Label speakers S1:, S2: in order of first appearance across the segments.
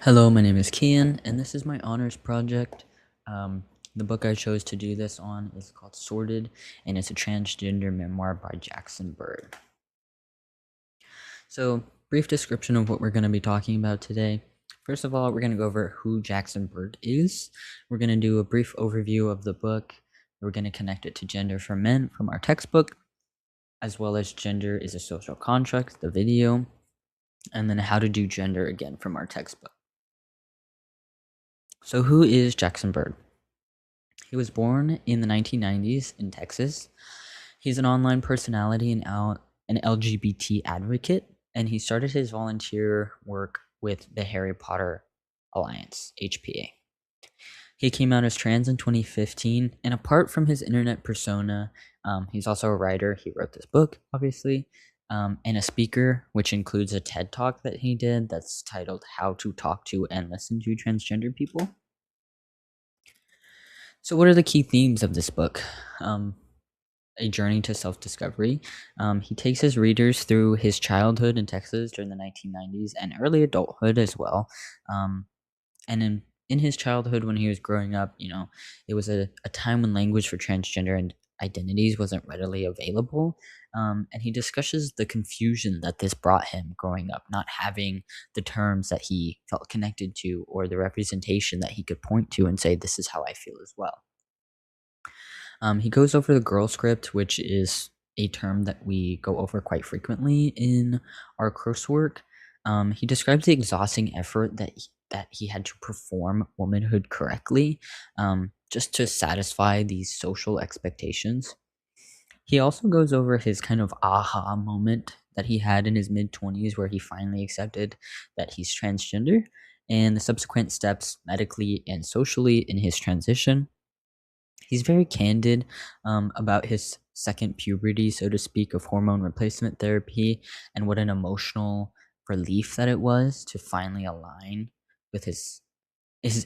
S1: Hello, my name is Kian, and this is my honors project. The book I chose to do this on is called Sorted, and it's a transgender memoir by Jackson Bird. So, brief description of what we're going to be talking about today. First of all, we're going to go over who Jackson Bird is. We're going to do a brief overview of the book. We're going to connect it to Gender for Men from our textbook, as well as Gender is a Social Construct, the video, and then how to do gender again from our textbook. So, who is Jackson Bird? He was born in the 1990s in Texas. He's an online personality and an LGBT advocate, and he started his volunteer work with the Harry Potter Alliance, HPA. He came out as trans in 2015, and apart from his internet persona, he's also a writer. He wrote this book, obviously, and a speaker, which includes a TED Talk that he did that's titled How to Talk to and Listen to Transgender People. So, what are the key themes of this book? A journey to self-discovery. He takes his readers through his childhood in Texas during the 1990s and early adulthood as well. And in his childhood, when he was growing up, it was a time when language for transgender and identities wasn't readily available. And he discusses the confusion that this brought him growing up, not having the terms that he felt connected to or the representation that he could point to and say, this is how I feel as well. He goes over the girl script, which is a term that we go over quite frequently in our coursework. He describes the exhausting effort that he had to perform womanhood correctly, just to satisfy these social expectations. He also goes over his kind of aha moment that he had in his mid-20s where he finally accepted that he's transgender and the subsequent steps medically and socially in his transition. He's very candid about his second puberty, so to speak, of hormone replacement therapy and what an emotional relief that it was to finally align with his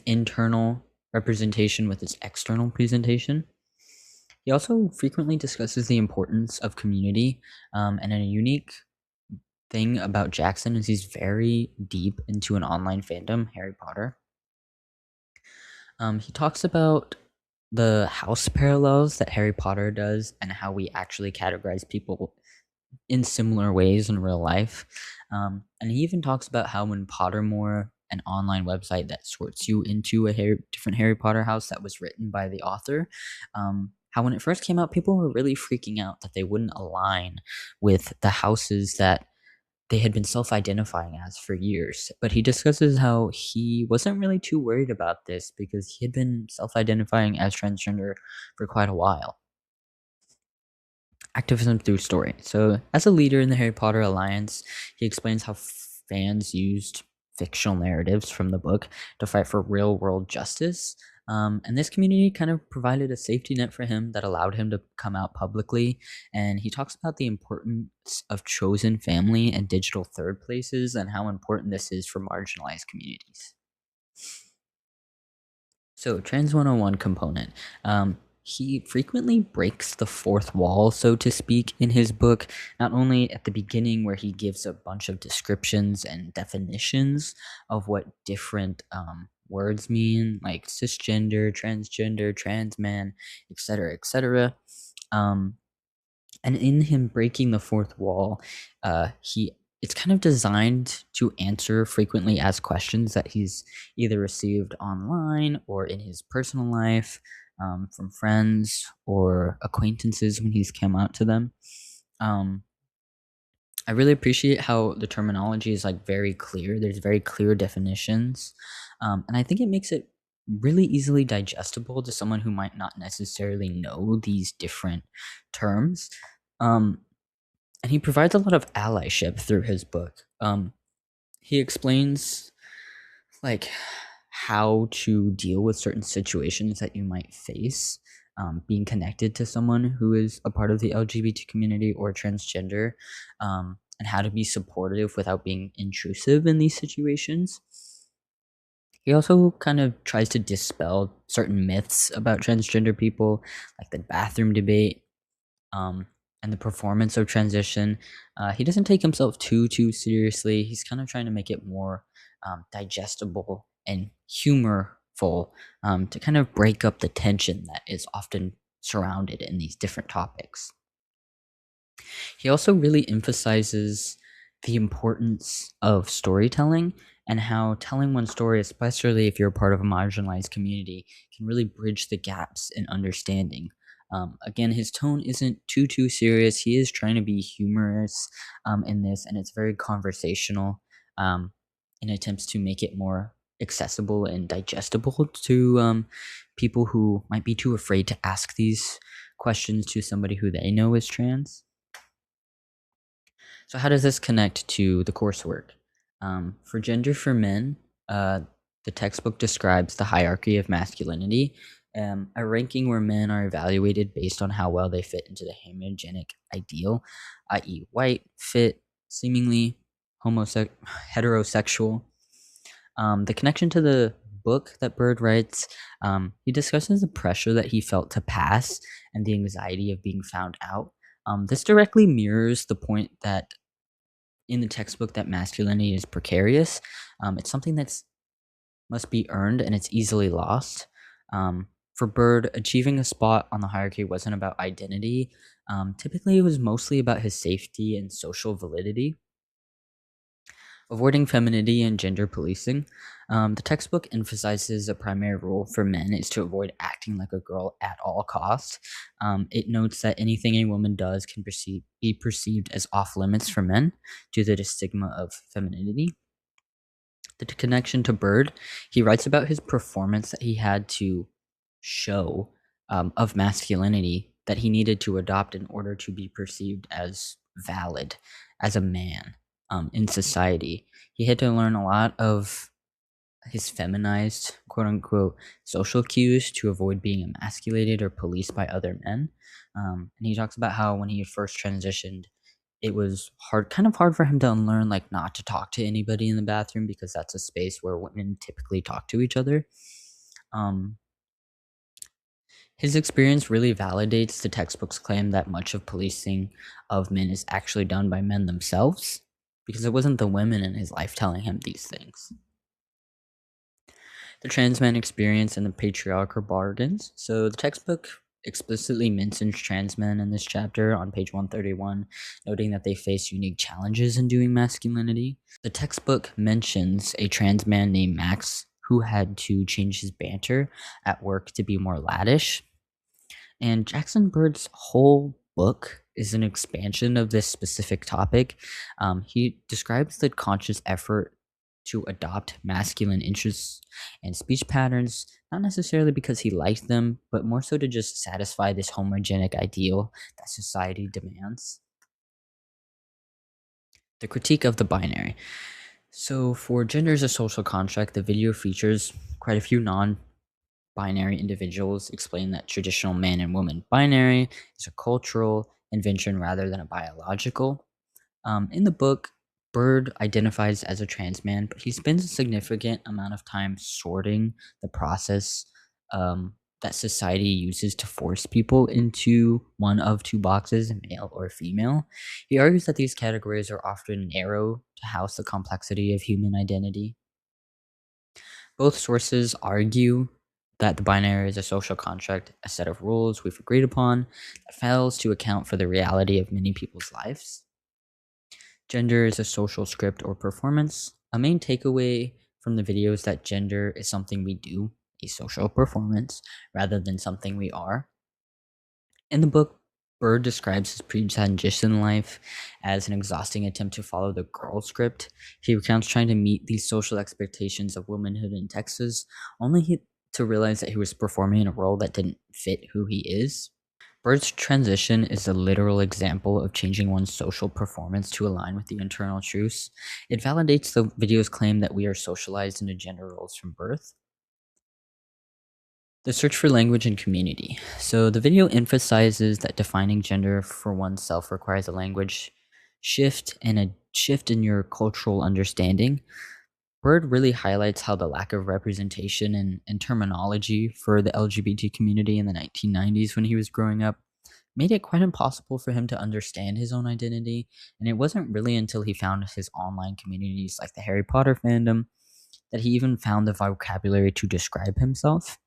S1: internal representation with his external presentation. He also frequently discusses the importance of community, and a unique thing about Jackson is he's very deep into an online fandom, Harry Potter. He talks about the house parallels that Harry Potter does and how we actually categorize people in similar ways in real life. And he even talks about how when Pottermore, an online website that sorts you into a different Harry Potter house that was written by the author, how when it first came out, people were really freaking out that they wouldn't align with the houses that they had been self-identifying as for years. But he discusses how he wasn't really too worried about this because he had been self-identifying as transgender for quite a while. Activism through story. So, as a leader in the Harry Potter Alliance, he explains how fans used fictional narratives from the book to fight for real-world justice. And this community kind of provided a safety net for him that allowed him to come out publicly. And he talks about the importance of chosen family and digital third places and how important this is for marginalized communities. So, Trans 101 component. He frequently breaks the fourth wall, so to speak, in his book, not only at the beginning where he gives a bunch of descriptions and definitions of what different words mean, like cisgender, transgender, trans man, etc., etc. And in him breaking the fourth wall, it's kind of designed to answer frequently asked questions that he's either received online or in his personal life, from friends or acquaintances when he's come out to them. I really appreciate how the terminology is like very clear. There's very clear definitions, and I think it makes it really easily digestible to someone who might not necessarily know these different terms. And he provides a lot of allyship through his book. He explains like how to deal with certain situations that you might face, being connected to someone who is a part of the LGBT community or transgender, and how to be supportive without being intrusive in these situations. He also kind of tries to dispel certain myths about transgender people, like the bathroom debate. and the performance of transition. He doesn't take himself too seriously. He's kind of trying to make it more digestible and humorful, to kind of break up the tension that is often surrounded in these different topics. He also really emphasizes the importance of storytelling and how telling one story, especially if you're part of a marginalized community, can really bridge the gaps in understanding. Again, his tone isn't too serious. He is trying to be humorous in this, and it's very conversational in attempts to make it more accessible and digestible to people who might be too afraid to ask these questions to somebody who they know is trans. So how does this connect to the coursework? For Gender for Men, uh, the textbook describes the hierarchy of masculinity, a ranking where men are evaluated based on how well they fit into the homogenic ideal, i.e., white, fit, seemingly heterosexual. The connection to the book that Bird writes, he discusses the pressure that he felt to pass and the anxiety of being found out. This directly mirrors the point that in the textbook that masculinity is precarious. It's something that's must be earned and it's easily lost. For Bird, achieving a spot on the hierarchy wasn't about identity. Typically, it was mostly about his safety and social validity. Avoiding femininity and gender policing. The textbook emphasizes a primary rule for men is to avoid acting like a girl at all costs. It notes that anything a woman does can be perceived as off limits for men due to the stigma of femininity. The connection to Bird, he writes about his performance that he had to show of masculinity that he needed to adopt in order to be perceived as valid as a man in society. He had to learn a lot of his feminized, quote unquote, social cues to avoid being emasculated or policed by other men. And he talks about how when he first transitioned, it was kind of hard for him to unlearn, like, not to talk to anybody in the bathroom because that's a space where women typically talk to each other. Um, his experience really validates the textbook's claim that much of policing of men is actually done by men themselves, because it wasn't the women in his life telling him these things. The trans man experience and the patriarchal bargains. So the textbook explicitly mentions trans men in this chapter on page 131, noting that they face unique challenges in doing masculinity. The textbook mentions a trans man named Max who had to change his banter at work to be more laddish. And Jackson Bird's whole book is an expansion of this specific topic. He describes the conscious effort to adopt masculine interests and speech patterns, not necessarily because he liked them, but more so to just satisfy this homogenic ideal that society demands. The critique of the binary. So, for Gender is a Social Contract, the video features quite a few non-binary individuals explain that traditional man and woman binary is a cultural invention rather than a biological. In the book, Bird identifies as a trans man, but he spends a significant amount of time sorting the process that society uses to force people into one of two boxes, male or female. He argues that these categories are often narrow to house the complexity of human identity. Both sources argue that the binary is a social contract, a set of rules we've agreed upon that fails to account for the reality of many people's lives. Gender is a social script or performance. A main takeaway from the video is that gender is something we do, a social performance, rather than something we are. In the book, Bird describes his pre-transition life as an exhausting attempt to follow the girl script. He recounts trying to meet these social expectations of womanhood in Texas, only to realize that he was performing in a role that didn't fit who he is. Bird's transition is a literal example of changing one's social performance to align with the internal truths. It validates the video's claim that we are socialized into gender roles from birth. The search for language and community. So the video emphasizes that defining gender for oneself requires a language shift and a shift in your cultural understanding. Bird really highlights how the lack of representation and terminology for the LGBT community in the 1990s when he was growing up made it quite impossible for him to understand his own identity, and it wasn't really until he found his online communities like the Harry Potter fandom that he even found the vocabulary to describe himself.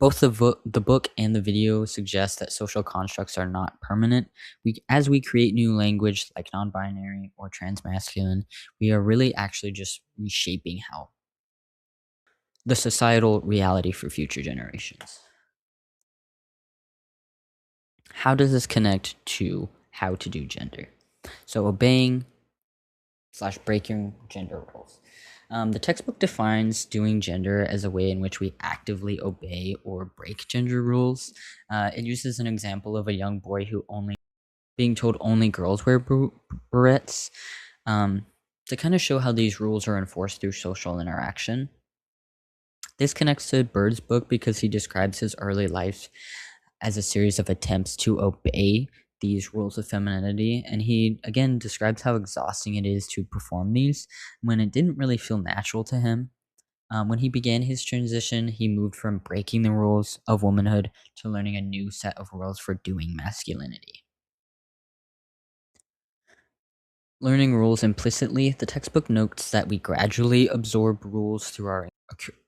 S1: Both the book and the video suggest that social constructs are not permanent. As we create new language like non-binary or transmasculine, we are really actually just reshaping how the societal reality for future generations. How does this connect to how to do gender? So obeying / breaking gender roles. The textbook defines doing gender as a way in which we actively obey or break gender rules. It uses an example of a young boy who only being told only girls wear barrettes to kind of show how these rules are enforced through social interaction. This connects to Bird's book because he describes his early life as a series of attempts to obey these rules of femininity, and he again describes how exhausting it is to perform these when it didn't really feel natural to him. When he began his transition, he moved from breaking the rules of womanhood to learning a new set of rules for doing masculinity. Learning rules implicitly, the textbook notes that we gradually absorb rules through our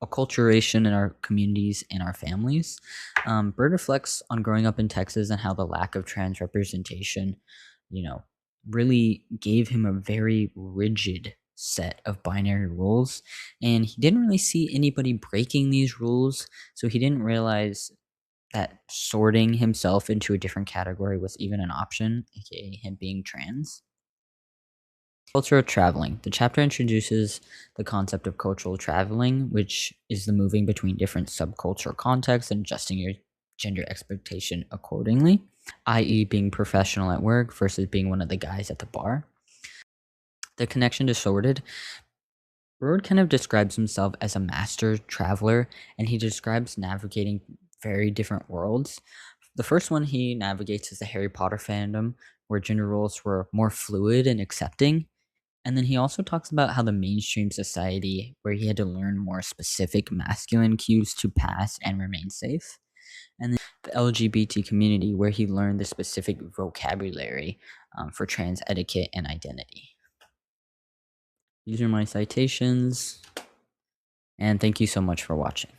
S1: acculturation in our communities and our families. Bird reflects on growing up in Texas and how the lack of trans representation, really gave him a very rigid set of binary rules. And he didn't really see anybody breaking these rules, so he didn't realize that sorting himself into a different category was even an option, aka him being trans. Cultural traveling. The chapter introduces the concept of cultural traveling, which is the moving between different subcultural contexts and adjusting your gender expectation accordingly, i.e., being professional at work versus being one of the guys at the bar. The connection to sorted. Bird kind of describes himself as a master traveler, and he describes navigating very different worlds. The first one he navigates is the Harry Potter fandom, where gender roles were more fluid and accepting. And then he also talks about how the mainstream society, where he had to learn more specific masculine cues to pass and remain safe. And then the LGBT community, where he learned the specific vocabulary for trans etiquette and identity. These are my citations, and thank you so much for watching.